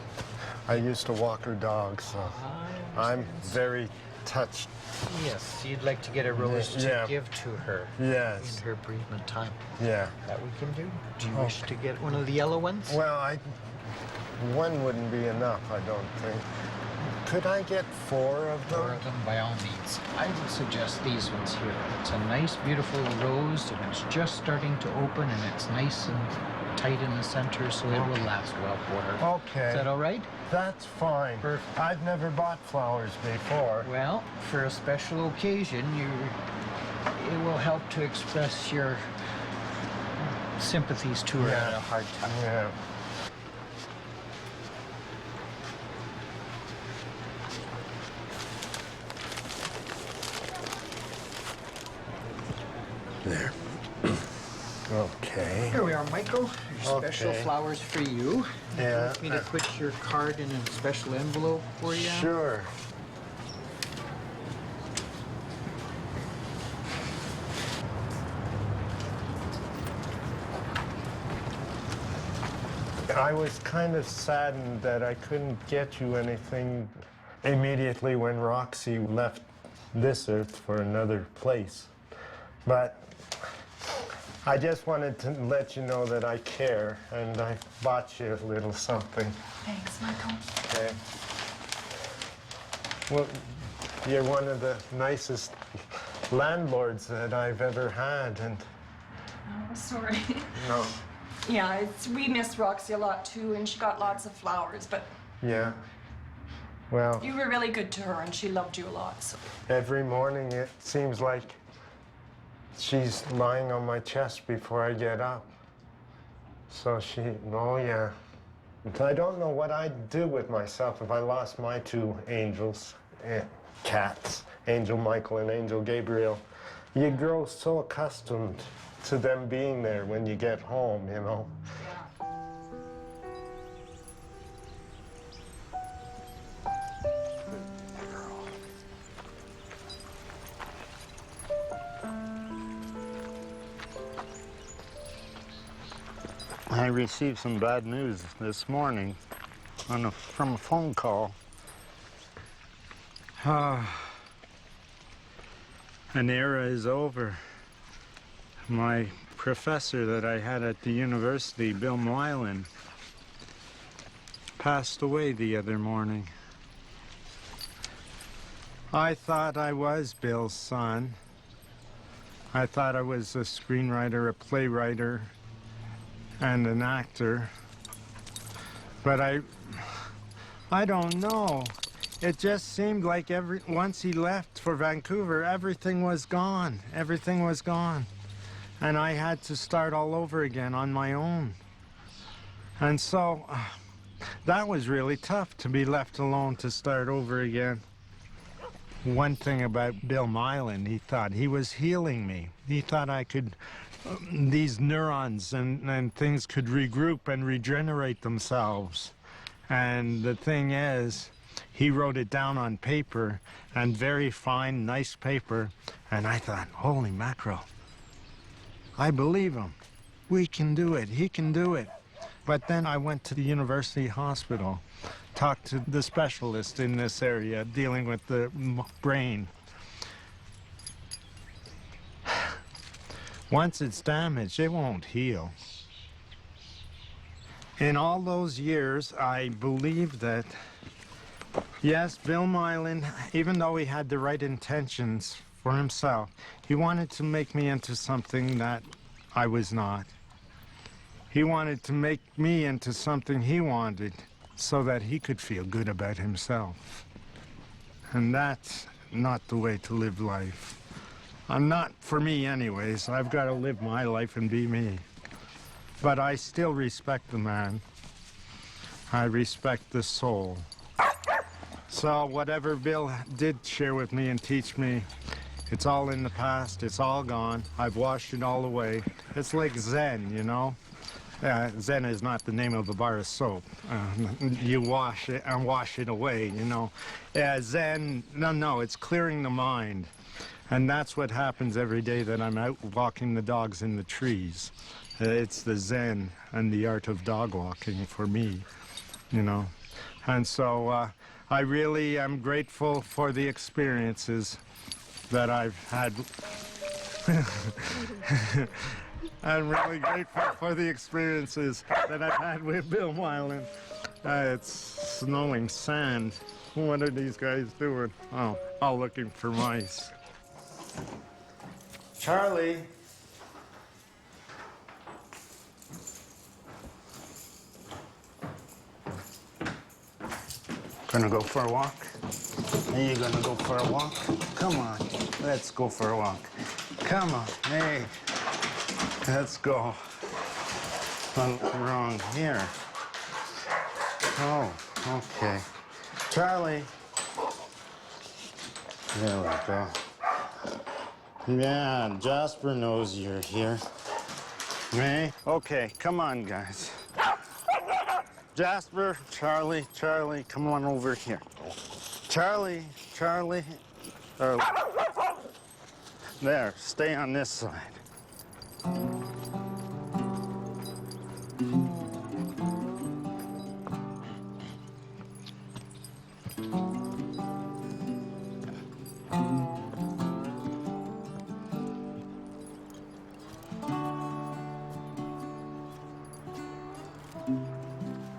I used to walk her dog, so I'm very touched. Yes, you'd like to get a rose to give to her. Yes. In her bereavement time. Yeah. That we can do. Do you wish to get one of the yellow ones? Well, one wouldn't be enough, I don't think. Could I get 4 of them? 4 of them, by all means. I would suggest these ones here. It's a nice, beautiful rose, and it's just starting to open, and it's nice and tight in the center, so it will last well for her. Okay. Is that all right? That's fine. Perfect. I've never bought flowers before. Well, for a special occasion, it will help to express your sympathies to her at a hard time. Yeah. There. Okay. Here we are, Michael. Your special Okay. flowers for you. Yeah. Want me to put your card in a special envelope for you? Sure. I was kind of saddened that I couldn't get you anything immediately when Roxy left this earth for another place. But I just wanted to let you know that I care, and I bought you a little something. Thanks, Michael. Okay. Well, you're one of the nicest landlords that I've ever had, and Oh, sorry. no, Yeah, we miss Roxy a lot too, and she got lots of flowers, but yeah. Well, you were really good to her, and she loved you a lot, so. every morning it seems like she's lying on my chest before I get up. So oh yeah. I don't know what I'd do with myself if I lost my 2 angels, cats, Angel Michael and Angel Gabriel. You grow so accustomed to them being there when you get home, you know. I received some bad news this morning from a phone call. An era is over. My professor that I had at the university, Bill Moylan, passed away the other morning. I thought I was Bill's son. I thought I was a screenwriter, a playwright, and an actor. But I don't know. It just seemed like once he left for Vancouver, everything was gone. Everything was gone. And I had to start all over again on my own. And so that was really tough, to be left alone to start over again. One thing about Bill Mylan, he thought he was healing me. He thought I could, these neurons and things could regroup and regenerate themselves. And the thing is, he wrote it down on paper, and very fine, nice paper, and I thought, holy mackerel, I believe him. We can do it, he can do it. But then I went to the university hospital, talked to the specialist in this area dealing with the brain. Once it's damaged, it won't heal. In all those years, I believed that, yes, Bill Mylan, even though he had the right intentions for himself, he wanted to make me into something that I was not. He wanted to make me into something he wanted so that he could feel good about himself. And that's not the way to live life. Not for me anyways. I've got to live my life and be me. But I still respect the man. I respect the soul. So whatever Bill did share with me and teach me, it's all in the past, it's all gone. I've washed it all away. It's like Zen, you know? Zen is not the name of a bar of soap. You wash it and wash it away, you know. Zen, no, it's clearing the mind. And that's what happens every day that I'm out walking the dogs in the trees. It's the Zen and the art of dog walking for me, you know. And so I really am grateful for the experiences that I've had. I'm really grateful for the experiences that I've had with Bill Mylan. It's snowing sand. What are these guys doing? Oh, all looking for mice. Charlie. Gonna go for a walk? Are you gonna go for a walk? Come on, let's go for a walk. Come on, hey. Let's go. What's wrong here? Oh, okay. Charlie. There we go. Yeah, Jasper knows you're here. Hey? Okay, come on, guys. Jasper, Charlie, come on over here. Charlie. There, stay on this side.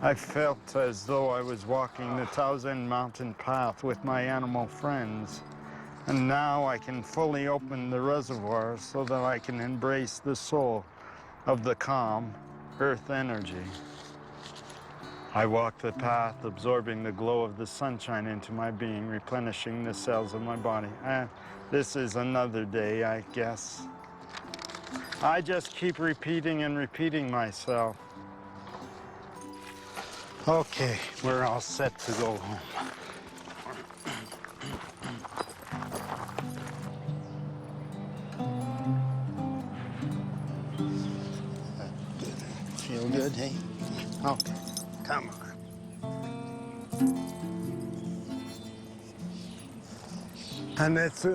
I felt as though I was walking the Thousand Mountain Path with my animal friends. And now I can fully open the reservoir so that I can embrace the soul of the calm earth energy. I walk the path, absorbing the glow of the sunshine into my being, replenishing the cells of my body. This is another day, I guess. I just keep repeating and repeating myself. Okay, we're all set to go home. Feel good, hey? Okay, come on. And it's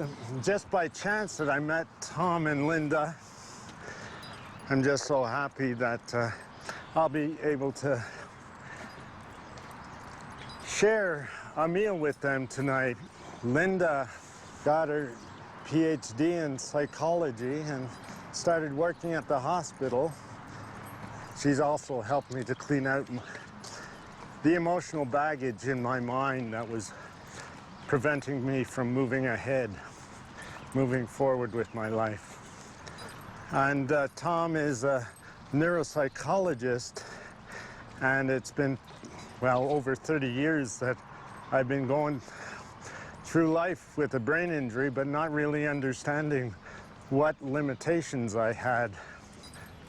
just by chance that I met Tom and Linda. I'm just so happy that I'll be able to share a meal with them tonight. Linda got her PhD in psychology and started working at the hospital. She's also helped me to clean out the emotional baggage in my mind that was preventing me from moving ahead, moving forward with my life. And Tom is a neuropsychologist, and it's been over 30 years that I've been going through life with a brain injury, but not really understanding what limitations I had.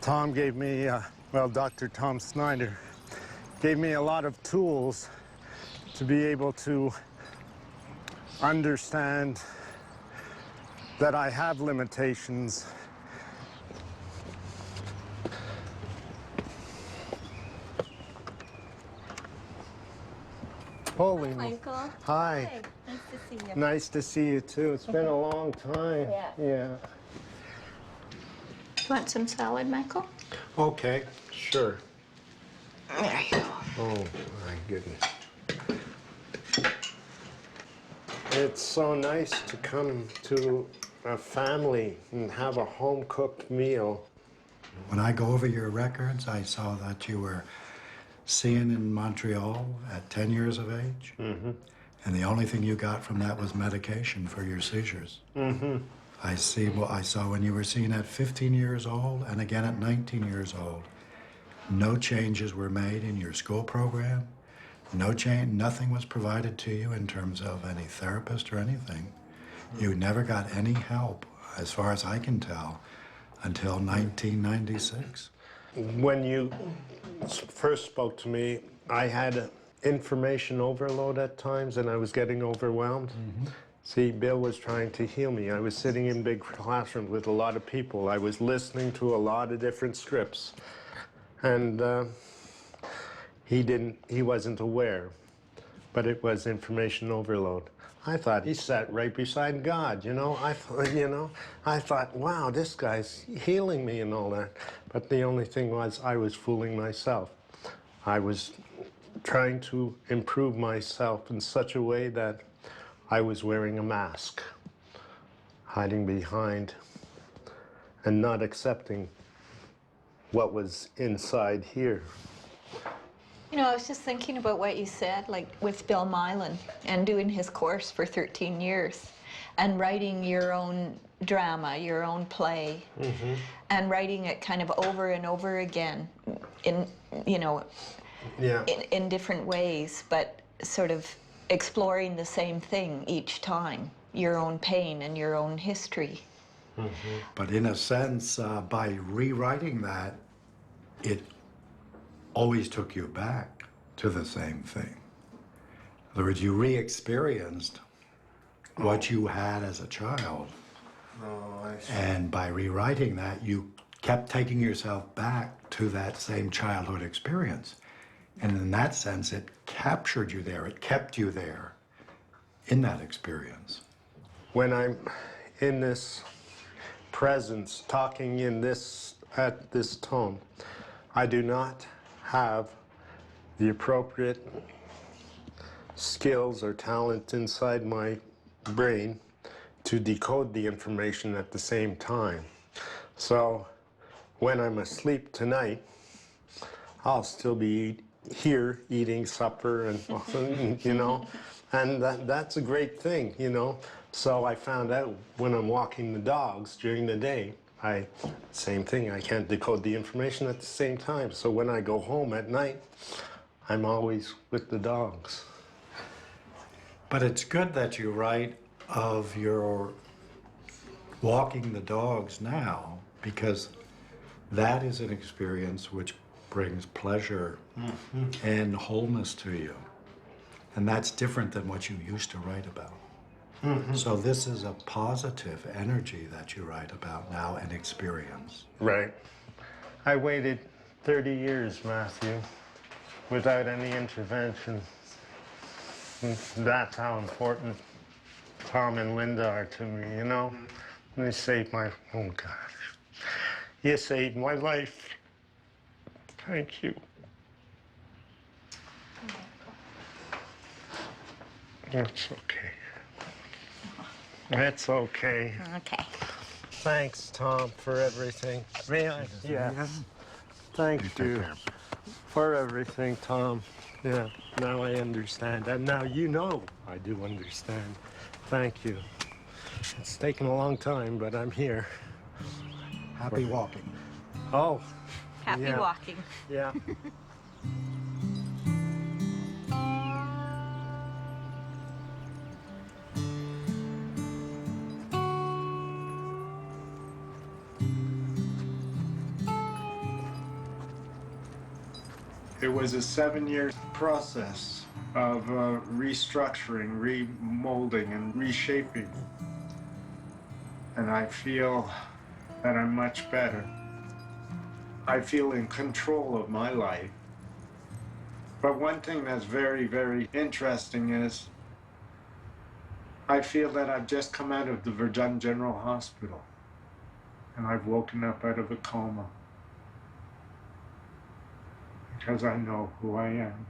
Tom gave me, Dr. Tom Snyder gave me a lot of tools to be able to understand that I have limitations. Holy Michael. Hi. Hi. Nice to see you. Nice to see you too. It's been a long time. Yeah. Want some salad, Michael? Okay, sure. There you go. Oh, my goodness. It's so nice to come to a family and have a home-cooked meal. When I go over your records, I saw that you were seen in Montreal at 10 years of age. Mm-hmm. And the only thing you got from that was medication for your seizures. Mm-hmm. I saw when you were seen at 15 years old and again at 19 years old. No changes were made in your school program. Nothing was provided to you in terms of any therapist or anything. You never got any help, as far as I can tell, until 1996. When you first spoke to me, I had information overload at times and I was getting overwhelmed. Mm-hmm. See, Bill was trying to heal me. I was sitting in big classrooms with a lot of people. I was listening to a lot of different scripts. And he wasn't aware, but it was information overload. I thought he sat right beside God, you know? I thought, wow, this guy's healing me and all that. But the only thing was I was fooling myself. I was trying to improve myself in such a way that I was wearing a mask, hiding behind, and not accepting what was inside here. You know, I was just thinking about what you said, like with Bill Mylan and doing his course for 13 years and writing your own drama, your own play, Mm-hmm. and writing it kind of over and over again in, Yeah. in different ways, but sort of exploring the same thing each time, your own pain and your own history. Mm-hmm. But in a sense, by rewriting that, it always took you back to the same thing. In other words, you re-experienced what you had as a child. Oh, I see. And by rewriting that, you kept taking yourself back to that same childhood experience. And in that sense, it captured you there. It kept you there in that experience. When I'm in this presence, talking at this tone, I do not have the appropriate skills or talent inside my brain to decode the information at the same time. So when I'm asleep tonight, I'll still be here eating supper and, and that's a great thing, So I found out when I'm walking the dogs during the day, same thing, I can't decode the information at the same time. So when I go home at night, I'm always with the dogs. But it's good that you write of your walking the dogs now, because that is an experience which brings pleasure and wholeness to you. And that's different than what you used to write about. Mm-hmm. So this is a positive energy that you write about now and experience. Right. I waited 30 years, Matthew, without any intervention. That's how important Tom and Linda are to me, They saved oh gosh. You saved my life. Thank you. It's okay. It's okay. Okay. Thanks, Tom, for everything. May I? Yes. Thank you for everything, Tom. Yeah, now I understand. And now I do understand. Thank you. It's taken a long time, but I'm here. Happy walking. Oh. Happy walking. Yeah. It was a 7-year process of restructuring, remolding, and reshaping. And I feel that I'm much better. I feel in control of my life. But one thing that's very, very interesting is I feel that I've just come out of the Verdun General Hospital and I've woken up out of a coma because I know who I am.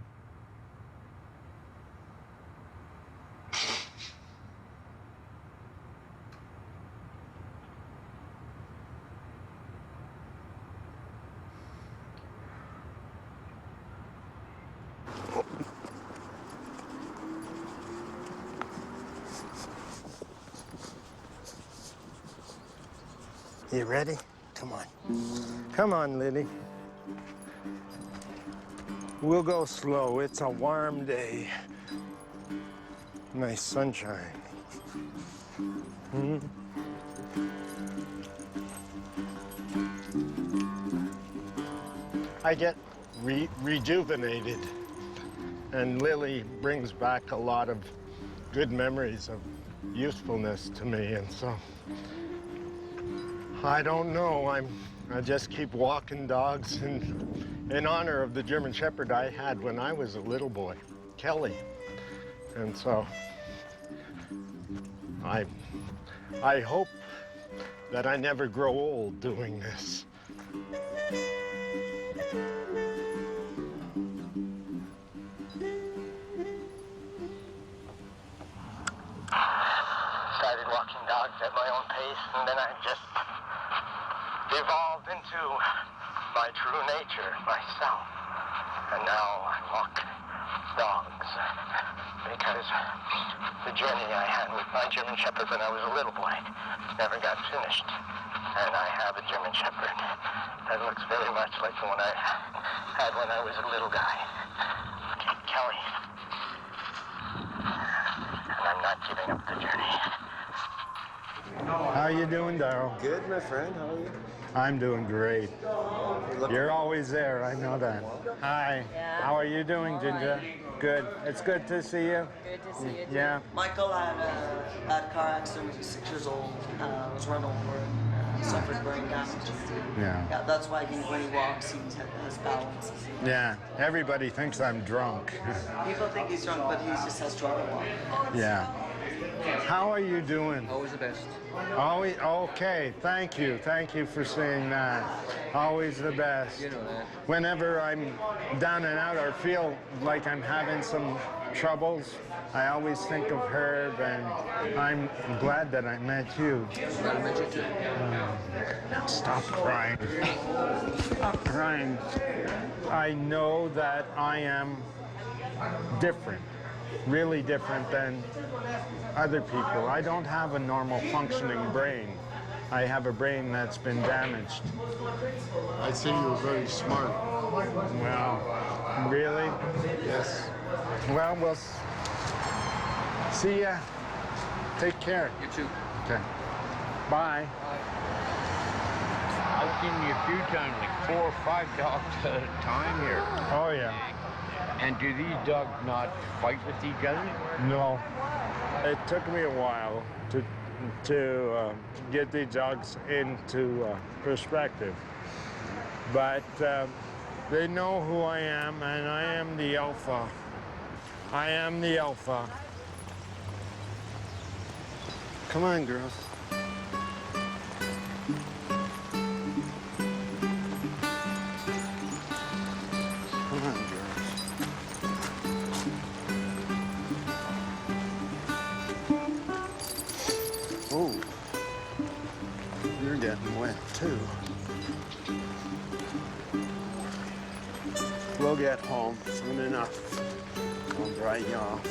You ready? Come on. Come on, Lily. We'll go slow. It's a warm day. Nice sunshine. I get rejuvenated, and Lily brings back a lot of good memories of usefulness to me, and so I don't know. I just keep walking dogs in honor of the German Shepherd I had when I was a little boy, Kelly, and so I hope that I never grow old doing this. Started walking dogs at my own pace, and then I just evolved into my true nature, myself. And now I walk dogs because the journey I had with my German Shepherd when I was a little boy never got finished. And I have a German Shepherd that looks very much like the one I had when I was a little guy. Kelly. And I'm not giving up the journey. How you doing, Darryl? Good, my friend. How are you? I'm doing great. You're always there, I know that. Hi. Yeah. How are you doing, Ginger? Good. It's good to see you. Good to see you too. Yeah. Michael had a car accident when he was 6 years old. Was run over and suffered brain damage. Yeah. That's why when he walks, he has balance. Yeah. Everybody thinks I'm drunk. People think he's drunk, but he just has trouble walking. Yeah. How are you doing? Always the best. Always, okay, thank you. Thank you for saying that. Always the best. You know that. Whenever I'm down and out or feel like I'm having some troubles, I always think of Herb, and I'm glad that I met you. Glad I met you too. Stop crying. Stop crying. I know that I am different, really different than other people. I don't have a normal functioning brain. I have a brain that's been damaged. I see you're very smart. Well, really? Yes. Well, we'll see ya. Take care. You too. Okay. Bye. I've seen you a few times, like 4 or 5 dogs at a time here. Oh, yeah. And do these dogs not fight with each other? No. It took me a while to get the dogs into perspective. But they know who I am, and I am the alpha. I am the alpha. Come on, girls. Come on, girls. Oh, you're getting wet too. We'll get home soon enough. I'll dry you off.